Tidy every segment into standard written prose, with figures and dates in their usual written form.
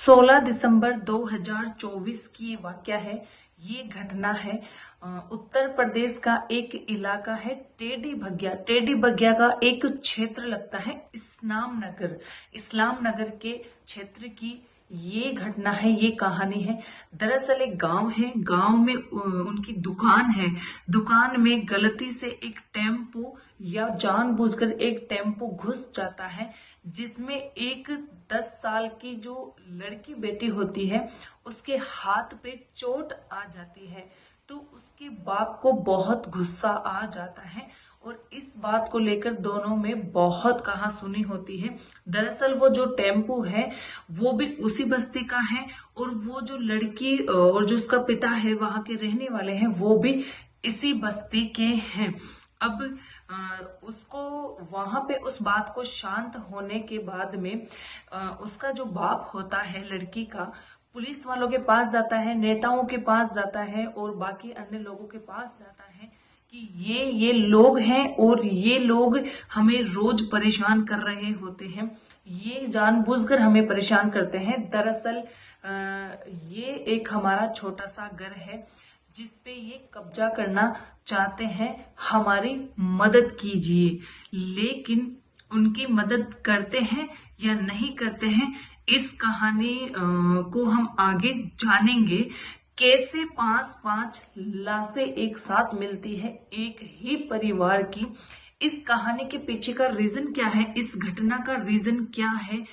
16 दिसंबर 2024 की वाकया है। ये घटना है उत्तर प्रदेश का एक इलाका है टेडी भग्या। टेडी भग्या का एक क्षेत्र लगता है इस्लाम नगर के क्षेत्र की ये घटना है, ये कहानी है। दरअसल एक गांव है, गांव में उनकी दुकान है। दुकान में गलती से एक टेम्पो या जानबूझकर एक टेम्पो घुस जाता है, जिसमें एक 10 साल की जो लड़की बेटी होती है उसके हाथ पे चोट आ जाती है। तो उसके बाप को बहुत गुस्सा आ जाता है और इस बात को लेकर दोनों में बहुत कहासुनी होती है। दरअसल वो जो टेम्पो है वो भी उसी बस्ती का है और वो जो लड़की और जो उसका पिता है वहां के रहने वाले हैं वो भी इसी बस्ती के हैं। अब उसको वहां पे उस बात को शांत होने के बाद में उसका जो बाप होता है लड़की का पुलिस वालों के पास जाता है, नेताओं के पास जाता है और बाकी अन्य लोगों के पास जाता है कि ये लोग हैं और ये लोग हमें रोज परेशान कर रहे होते हैं, ये जानबूझकर हमें परेशान करते हैं। दरअसल ये एक हमारा छोटा सा घर है जिसपे ये कब्जा करना चाहते हैं, हमारी मदद कीजिए। लेकिन उनकी मदद करते हैं या नहीं करते हैं, इस कहानी को हम आगे जानेंगे। कैसे 5-5 लाशें एक साथ मिलती है एक ही परिवार की, इस कहानी के पीछे का रीजन क्या है, इस घटना का रीजन क्या है,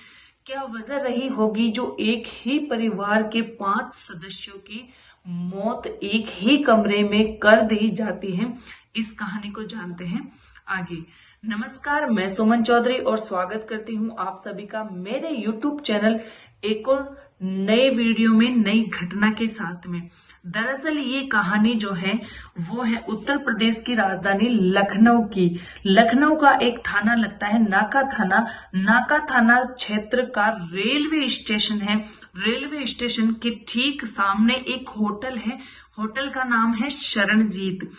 क्या वजह रही होगी जो एक ही परिवार के 5 सदस्यों की मौत एक ही कमरे में कर दी जाती है। इस कहानी को जानते हैं आगे। नमस्कार, मैं सुमन चौधरी और स्वागत करती हूं आप सभी का मेरे YouTube चैनल एक और नए वीडियो में नई घटना के साथ में। दरअसल ये कहानी जो है वो है उत्तर प्रदेश की राजधानी लखनऊ की। लखनऊ का एक थाना लगता है नाका थाना। नाका थाना क्षेत्र का रेलवे स्टेशन है। रेलवे स्टेशन के ठीक सामने एक होटल है। होटल का नाम है शरणजीत।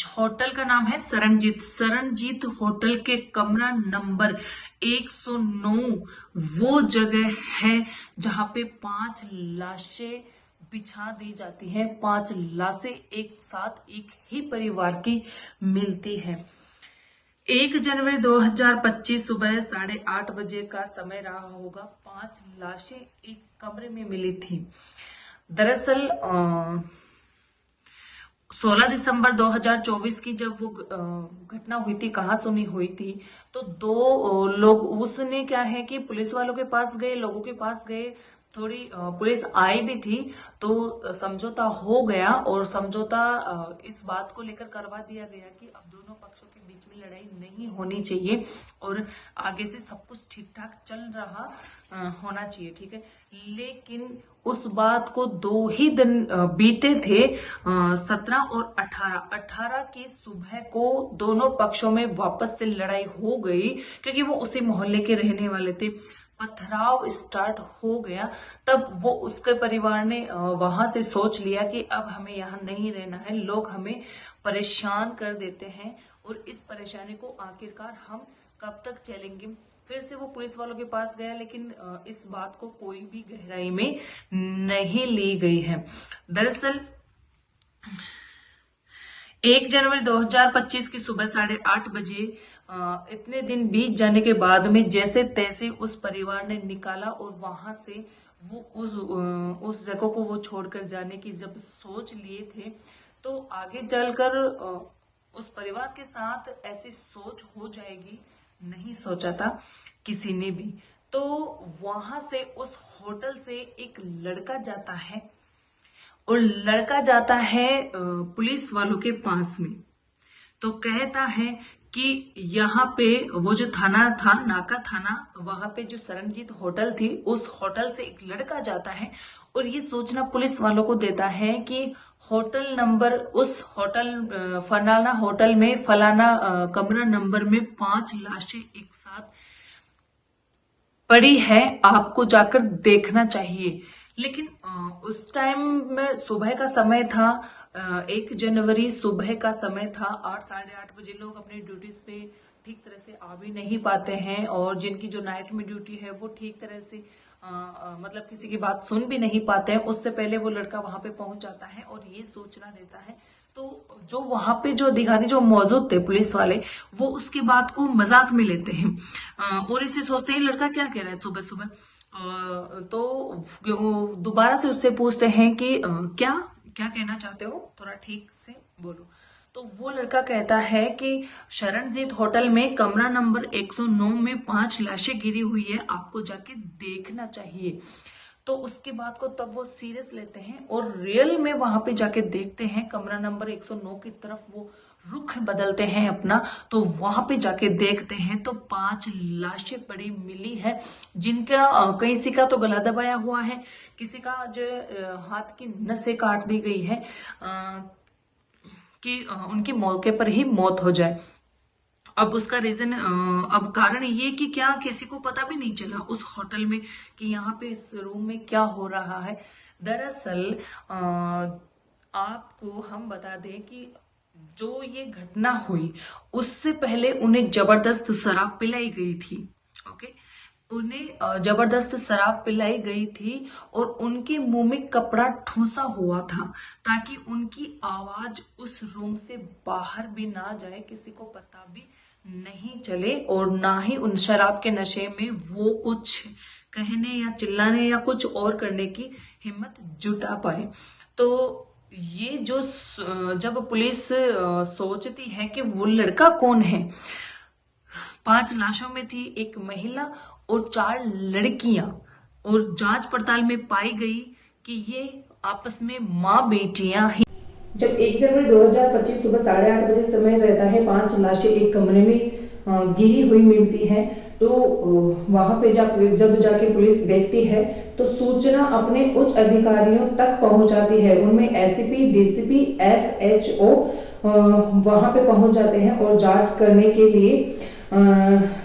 होटल का नाम है शरणजीत होटल के कमरा नंबर 109 वो जगह है जहां पे 5 लाशें बिछा दी जाती है। 5 लाशें एक साथ एक ही परिवार की मिलती है। 1 जनवरी 2025 सुबह 8:30 बजे का समय रहा होगा। 5 लाशें एक कमरे में मिली थी। दरअसल 16 दिसंबर 2024 की जब वो घटना हुई थी, कहासुनी हुई थी, तो 2 लोग उसने क्या है कि पुलिस वालों के पास गए, लोगों के पास गए, थोड़ी पुलिस आई भी थी तो समझौता हो गया और समझौता इस बात को लेकर करवा दिया गया कि अब दोनों पक्षों के बीच में लड़ाई नहीं होनी चाहिए और आगे से सब कुछ ठीक ठाक चल रहा होना चाहिए, ठीक है। लेकिन उस बात को 2 ही दिन बीते थे, 17 और 18 की सुबह को दोनों पक्षों में वापस से लड़ाई हो गई क्योंकि वो उसी मोहल्ले के रहने वाले थे। पथराव स्टार्ट हो गया। तब वो उसके परिवार ने वहां से सोच लिया कि अब हमें यहाँ नहीं रहना है, लोग हमें परेशान कर देते हैं और इस परेशानी को आखिरकार हम कब तक चलेंगे। फिर से वो पुलिस वालों के पास गया, लेकिन इस बात को कोई भी गहराई में नहीं ली गई है। दरअसल 1 जनवरी 2025 की सुबह 8:30 बजे इतने दिन बीत जाने के बाद में जैसे तैसे उस परिवार ने निकाला और वहां से वो उस जगह को वो छोड़कर जाने की जब सोच लिए थे तो आगे चलकर उस परिवार के साथ ऐसी सोच हो जाएगी नहीं सोचा था किसी ने भी। तो वहां से उस होटल से एक लड़का जाता है और लड़का जाता है पुलिस वालों के पास में, तो कहता है कि यहाँ पे वो जो थाना था नाका थाना, वहां पे जो शरणजीत होटल थी उस होटल से एक लड़का जाता है और ये सूचना पुलिस वालों को देता है कि होटल नंबर उस होटल फलाना होटल में फलाना कमरा नंबर में 5 लाशें एक साथ पड़ी है, आपको जाकर देखना चाहिए। लेकिन उस टाइम में सुबह का समय था, 1 जनवरी सुबह का समय था, 8 8:30 बजे। लोग अपनी ड्यूटीज पे ठीक तरह से आ भी नहीं पाते हैं और जिनकी जो नाइट में ड्यूटी है वो ठीक तरह से मतलब किसी की बात सुन भी नहीं पाते हैं, उससे पहले वो लड़का वहां पे पहुंच जाता है और ये सूचना देता है। तो जो वहां पे जो अधिकारी जो मौजूद थे पुलिस वाले, वो उसकी बात को मजाक में लेते हैं और इसे सोचते हैं लड़का क्या कह रहा है सुबह सुबह। तो वो दोबारा से उससे पूछते हैं कि क्या क्या कहना चाहते हो, थोड़ा ठीक से बोलो। तो वो लड़का कहता है कि शरणजीत होटल में कमरा नंबर 109 में 5 लाशें गिरी हुई है, आपको जाके देखना चाहिए। तो उसके बाद को तब वो सीरियस लेते हैं और रियल में वहां पे जाके देखते हैं, कमरा नंबर 109 की तरफ वो रुख बदलते हैं अपना। तो वहां पे जाके देखते हैं तो 5 लाशें पड़ी मिली है, जिनका किसी का तो गला दबाया हुआ है, किसी का जो हाथ की नसें काट दी गई है कि उनकी मौके पर ही मौत हो जाए। अब उसका रीजन, अब कारण ये कि क्या किसी को पता भी नहीं चला उस होटल में कि यहाँ पे इस रूम में क्या हो रहा है। दरअसल आपको हम बता दें कि जो ये घटना हुई उससे पहले उन्हें जबरदस्त शराब पिलाई गई थी। ओके, उन्हें जबरदस्त शराब पिलाई गई थी और उनके मुंह में कपड़ा ठूंसा हुआ था ताकि उनकी आवाज उस रूम से बाहर भी ना जाए, किसी को पता भी नहीं चले और ना ही उन शराब के नशे में वो कुछ कहने या चिल्लाने या कुछ और करने की हिम्मत जुटा पाए। तो ये जो जब पुलिस सोचती है कि वो लड़का कौन है, 5 लाशों में थी एक महिला और 4 लड़कियां, और जांच पड़ताल में पाई गई कि ये आपस में माँ बेटियां हैं। जब 1 जनवरी 2025 सुबह 8:30 बजे समय रहता है, 5 लाशें एक कमरे में गिरी हुई मिलती हैं। तो वहां पे जब जाके पुलिस देखती है तो सूचना अपने उच्च अधिकारियों तक पहुंचाती है। उनमें एसीपी, डीसीपी, एसएचओ वहां पे पहुंच जाते हैं और जांच करने के लिए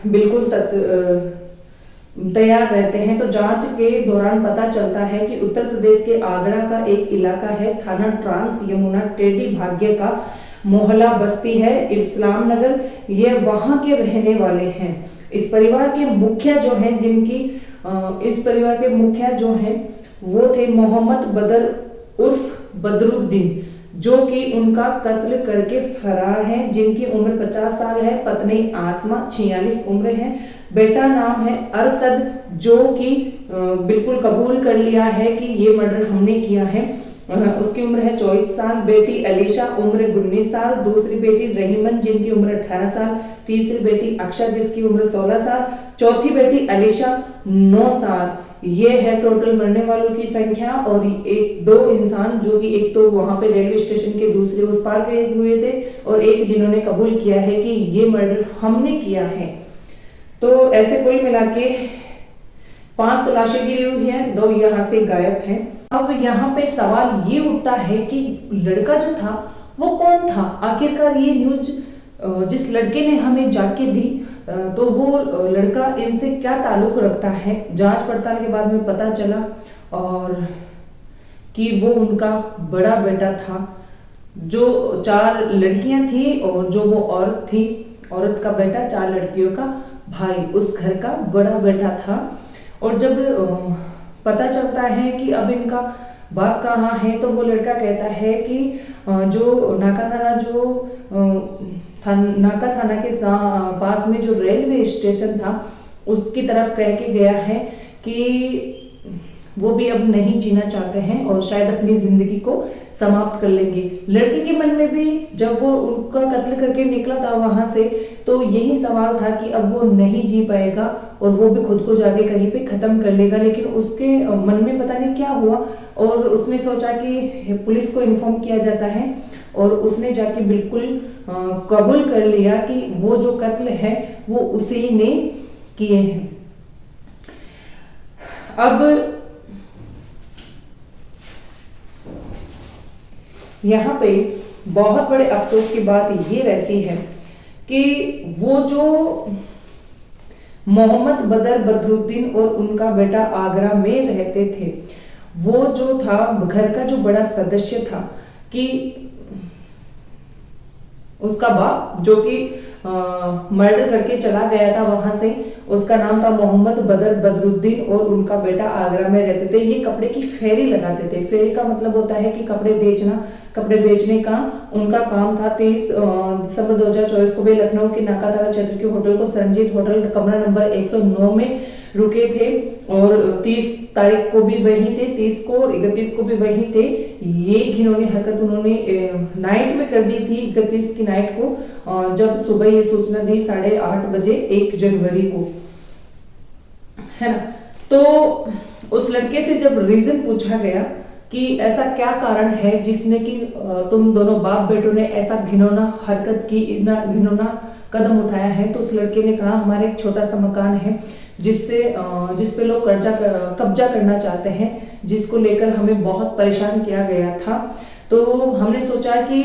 बिल्कुल तैयार रहते हैं। तो जांच के दौरान पता चलता है कि उत्तर प्रदेश के आगरा का एक इलाका है, थाना ट्रांस यमुना टेढ़ी भाग्य का मोहल्ला बस्ती है, इस्लाम नगर, ये वहां के रहने वाले हैं। इस परिवार के मुखिया जो हैं वो थे मोहम्मद बदर उर्फ बदरुद्दीन, जो कि उनका कत्ल करके फरार हैं, जिनकी उम्र 50 साल है, पत्नी आसमा 46 उम्र है, बेटा नाम है अरसद, जो कि बिल्कुल कबूल कर लिया है कि ये मर्डर हमने किया है। उसकी उम्र है 24 साल, बेटी अलीशा उम्र 19 साल, दूसरी बेटी रहीमन जिनकी उम्र 18 साल, तीसरी बेटी अक्षा जिसकी उम्र 16 साल, चौथी बेटी अलीशा 9 साल। ये है टोटल मरने वालों की संख्या। और एक दो इंसान जो कि एक तो वहां पे रेलवे स्टेशन के दूसरे उस पार गए हुए थे और एक जिन्होंने कबूल किया है कि ये मर्डर हमने किया है। तो ऐसे कुल मिला के 5 तो लाशें गिरी हुई हैं, 2 यहाँ से गायब हैं। अब यहाँ पे सवाल ये उठता है कि लड़का जो था वो कौन था। आखिरकार ये न्यूज जिस लड़के ने हमें जाके दी तो वो लड़का इनसे क्या ताल्लुक रखता है, जांच पड़ताल के बाद में पता चला और कि वो उनका बड़ा बेटा था। जो 4 लड़कियां थी और जो वो औरत थी, औरत का बेटा, 4 लड़कियों का भाई, उस घर का बड़ा बेटा था। और जब पता चलता है कि अब इनका बाप कहाँ है तो वो लड़का कहता है कि जो नाका थाना के पास में जो रेलवे स्टेशन था उसकी तरफ कह के गया है कि वो भी अब नहीं जीना चाहते हैं और शायद अपनी जिंदगी को समाप्त कर लेंगे। लड़की के मन में भी जब वो उनका कत्ल करके निकला था वहां से तो यही सवाल था कि अब वो नहीं जी पाएगा और वो भी खुद को जाके कहीं पे खत्म कर लेगा। लेकिन उसके मन में पता नहीं क्या हुआ और उसने सोचा कि पुलिस को इन्फॉर्म किया जाता है और उसने जाके बिल्कुल कबूल कर लिया कि वो जो कत्ल है वो उसी ने किए हैं। अब यहाँ पे बहुत बड़े अफसोस की बात ये रहती है कि वो जो मोहम्मद बदर बदरुद्दीन और उनका बेटा आगरा में रहते थे, वो जो था घर का जो बड़ा सदस्य था कि उसका बाप, जो कि मर्डर करके चला गया था वहां से। उसका नाम था मोहम्मद बदरुद्दीन और उनका बेटा आगरा में रहते थे। ये कपड़े की फेरी लगाते थे। फेरी का मतलब होता है कि कपड़े बेचना। कपड़े बेचने का उनका काम था। 30 दिसंबर 2024 को वे लखनऊ के नाकाताला क्षेत्र के होटल को संजीत होटल कमरा नंबर 109 में रुके थे और 30 तारीख को भी वहीं थे, 30 को और 31 को भी वहीं थे। ये घिनौनी हरकत उन्होंने नाइट में कर दी थी, 31 की नाइट को, जब सुबह ये सूचना दी 8:30 बजे 1 जनवरी को, है ना। तो उस लड़के से जब रीजन पूछा गया कि ऐसा क्या कारण है जिसने कि तुम दोनों बाप बेटों ने ऐसा घिनौना हरकत की, इतना घिनौना कदम उठाया है, तो उस लड़के ने कहा हमारे एक छोटा सा मकान है जिस पे लोग कब्जा करना चाहते हैं, जिसको लेकर हमें बहुत परेशान किया गया था। तो हमने सोचा कि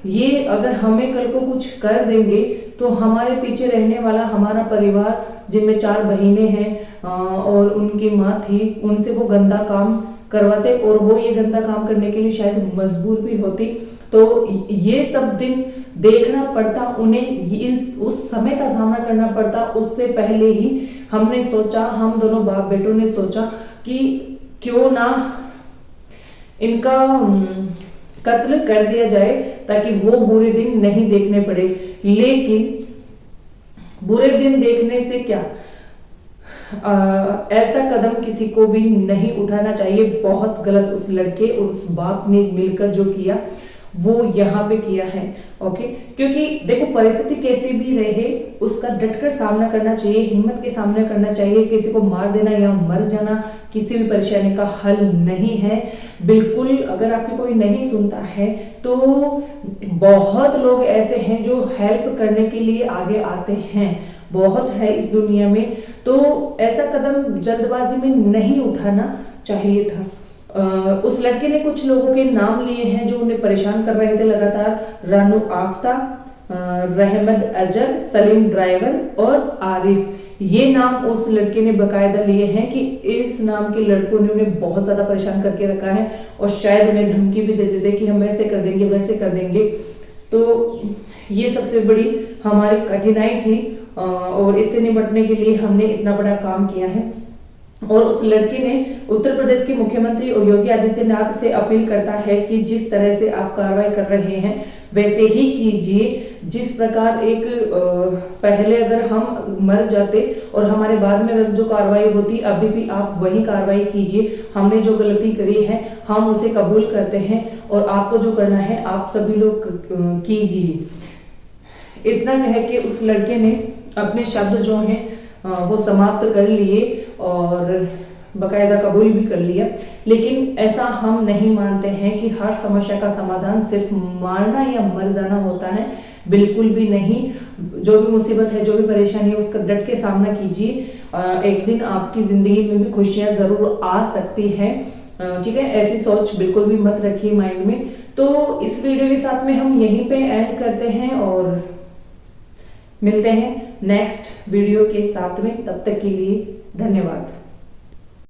ये अगर हमें कल को कुछ कर देंगे तो हमारे पीछे रहने वाला हमारा परिवार, जिनमें 4 बहनें हैं और उनकी माँ थी, उनसे वो गंदा काम करवाते और वो ये गंदा काम करने के लिए शायद मजबूर भी होती। तो ये सब दिन देखना पड़ता उन्हें, उस समय का सामना करना पड़ता। उससे पहले ही हमने सोचा, हम दोनों बाप बेटों ने सोचा कि क्यों ना इनका कत्ल कर दिया जाए ताकि वो बुरे दिन नहीं देखने पड़े। लेकिन बुरे दिन देखने से क्या, ऐसा कदम किसी को भी नहीं उठाना चाहिए। बहुत गलत उस लड़के और उस बाप ने मिलकर जो किया वो यहाँ पे किया है। ओके, क्योंकि देखो परिस्थिति कैसी भी रहे उसका डटकर सामना करना चाहिए, हिम्मत के सामना करना चाहिए। किसी को मार देना या मर जाना किसी भी परेशानी का हल नहीं है, बिल्कुल। अगर आपकी कोई नहीं सुनता है तो बहुत लोग ऐसे हैं जो हेल्प करने के लिए आगे आते हैं, बहुत है इस दुनिया में। तो ऐसा कदम जल्दबाजी में नहीं उठाना चाहिए था। उस लड़के ने कुछ लोगों के नाम लिए हैं जो उन्हें परेशान कर रहे थे लगातार। रानू आफ्ता, रहमत अजहर, सलीम ड्राइवर और आरिफ। ये नाम उस लड़के ने बकायदा लिए हैं कि इस नाम के लड़कों ने उन्हें बहुत ज्यादा परेशान करके रखा है और शायद उन्हें धमकी भी देते थे कि हम ऐसे कर देंगे वैसे कर देंगे। तो ये सबसे बड़ी हमारी कठिनाई थी और इससे निपटने के लिए हमने इतना बड़ा काम किया है। और उस लड़के ने उत्तर प्रदेश के मुख्यमंत्री योगी आदित्यनाथ से अपील करता है कि जिस तरह से आप कार्रवाई कर रहे हैं वैसे ही कीजिए। जिस प्रकार एक पहले अगर हम मर जाते और हमारे बाद में अगर जो कार्रवाई होती, अभी भी आप वही कार्रवाई कीजिए। हमने जो गलती करी है हम उसे कबूल करते हैं और आपको जो करना है आप सभी लोग कीजिए। इतना कह के उस लड़के ने अपने शब्द जो हैं वो समाप्त कर लिए और बकायदा कबूल भी कर लिया। लेकिन ऐसा हम नहीं मानते हैं कि हर समस्या का समाधान सिर्फ मारना या मर जाना होता है, बिल्कुल भी नहीं। जो भी मुसीबत है, जो भी परेशानी है, उसका डट के सामना कीजिए। एक दिन आपकी जिंदगी में भी खुशियां जरूर आ सकती है, ठीक है। ऐसी सोच बिल्कुल भी मत रखिए माइंड में। तो इस वीडियो के साथ में हम यहीं पे एंड करते हैं और मिलते हैं नेक्स्ट वीडियो के साथ में। तब तक के लिए धन्यवाद।